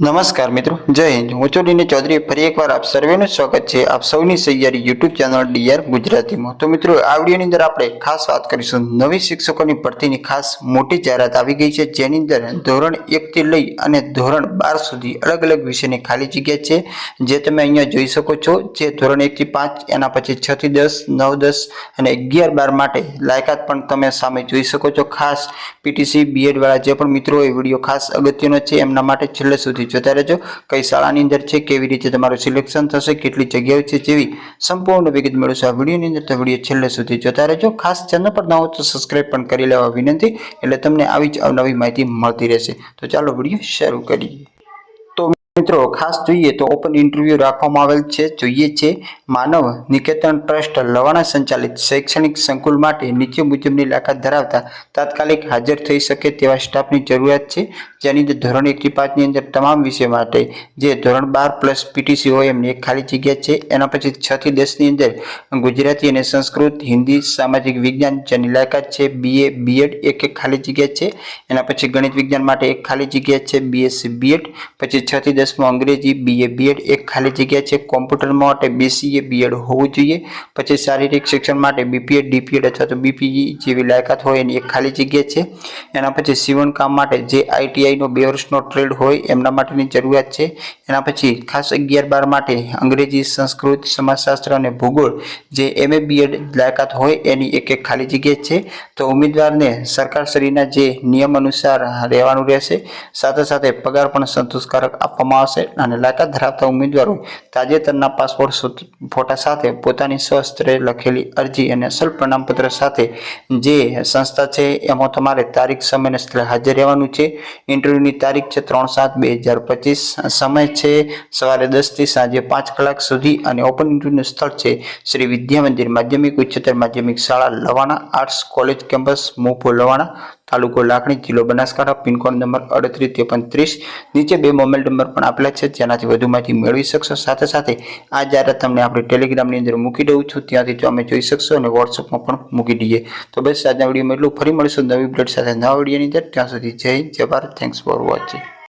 નમસ્કાર મિત્રો, જય હિન્દ। હું છું ડીને ચૌધરી। ફરી એકવાર આપ સર્વેનું સ્વાગત છે આપ સૌની સહિયારી યુટ્યુબ ચેનલ ડીઆર ગુજરાતીમાં। તો મિત્રો, આ વિડીયોની અંદર આપણે ખાસ વાત કરીશું નવી શિક્ષકોની ભરતીની ખાસ મોટી જાહેરાત આવી ગઈ છે, જેની અંદર ધોરણ 1 થી લઈ અને ધોરણ 12 સુધી અલગ અલગ વિષયની ખાલી જગ્યા છે, જે તમે અહીંયા જોઈ શકો છો। જે ધોરણ 1 થી 5, એના પછી 6 થી 10, 9, 10 અને 11, 12 માટે લાયકાત પણ તમે સામે જોઈ શકો છો। ખાસ પીટીસી બીએડ વાળા જે પણ મિત્રો એ વિડીયો ખાસ અગત્યનો છે, એમના માટે છેલ્લે સુધી જોતા રહેજો। કઈ શાળાની અંદર છે, કેવી રીતે તમારું સિલેક્શન થશે, કેટલી જગ્યાઓ છે, જેવી સંપૂર્ણ વિગત મેળવશો આ વિડીયોની અંદર। તો વિડીયો છેલ્લે સુધી જોતા રહેજો। ખાસ ચેનલ પર ન હો તો સબસ્ક્રાઇબ પણ કરી લેવા વિનંતી, એટલે તમને આવી જ અવનવી માહિતી મળતી રહેશે। તો ચાલો વિડીયો શરૂ કરીએ। તો મિત્રો, ખાસ જોઈએ તો ઓપન ઇન્ટરવ્યુ રાખવામાં આવેલ છે। જોઈએ છે માનવ નિકેતન ટ્રસ્ટ લવાણા સંચાલિત શૈક્ષણિક સંકુલ માટે નીચે મુજબની લાયકાત ધરાવતા તાત્કાલિક હાજર થઈ શકે તેવા સ્ટાફની જરૂરિયાત છે, જેની અંદર ધોરણ 1 થી 5 ની અંદર તમામ વિષય માટે જે ધોરણ 12 પ્લસ પીટીસી હોય એમની એક ખાલી જગ્યા છે। એના પછી 6 થી 10 ની અંદર ગુજરાતી અને સંસ્કૃત, હિન્દી, સામાજિક વિજ્ઞાન જેની લાયકાત છે બીએ બીએડ એક ખાલી જગ્યા છે। એના પછી ગણિત વિજ્ઞાન માટે એક ખાલી જગ્યા છે બીએસસી બીએડ। પછી 6 થી 10 માં અંગ્રેજી બીએ બીએડ એક ખાલી જગ્યા છે। કોમ્પ્યુટર માટે બીસીએ બીએડ હોવું જોઈએ। પછી શારીરિક શિક્ષણ માટે બીપીએડ ડીપીએડ અથવા તો બીપીજી જેવી લાયકાત હોય એની એક ખાલી જગ્યા છે। એના પછી સીવણ કામ માટે જે આઈટીઆઈ નો 2 વર્ષનો ટ્રેડ હોય એમના માટેની જરૂરિયાત છે। એના પછી ખાસ 11, 12 માટે અંગ્રેજી, સંસ્કૃત, સમાજશાસ્ત્ર અને ભૂગોળ જે એમએ બીએડ લાયકાત હોય એની એક ખાલી જગ્યા છે। તો ઉમેદવારને સરકારશ્રીના જે નિયમ અનુસાર રહેવાનું રહેશે, સાથે સાથે પગાર પણ સંતોષકારક આપવામાં આવશે। અને લાયકાત ધરાવતા ઉમેદવારો તાજેતરના પાસપોર્ટ ફોટા સાથે પોતાની સ્વહસ્તે લખેલી અરજી અને અસલ પ્રમાણપત્ર સાથે જે સંસ્થા છે એમાં તમારે તારીખ, સમય અને સ્થળે હાજર રહેવાનું છે। ઇન્ટરવ્યુની તારીખ છે 3/7/2025। સમય છે સવારે 10 થી સાંજે 5 કલાક સુધી। અને ઓપન ઇન્ટરવ્યુનું સ્થળ છે શ્રી વિદ્યા મંદિર માધ્યમિક ઉચ્ચતર માધ્યમિક શાળા લવાણા, આર્ટ્સ કોલેજ કેમ્પસ, મોફો લવાણા, તાલુકો લાખણી, જિલ્લો બનાસકાંઠા, પિનકોડ નંબર 385330। નીચે 2 મોબાઈલ નંબર પણ આપેલા છે, જેનાથી વધુ માહિતી મેળવી શકશો। સાથે સાથે આ જાહેરાત તમને આપણે ટેલિગ્રામની અંદર મૂકી દઉં છું, ત્યાંથી તમે જોઈ શકશો અને વોટ્સઅપમાં પણ મૂકી દઈએ। તો બસ આજના વિડીયોમાં એટલું। ફરી મળીશું નવી અપડેટ સાથે નવા વિડીયોની અંદર। ત્યાં સુધી જય હિન્દ, જય ભારત। Thanks for watching.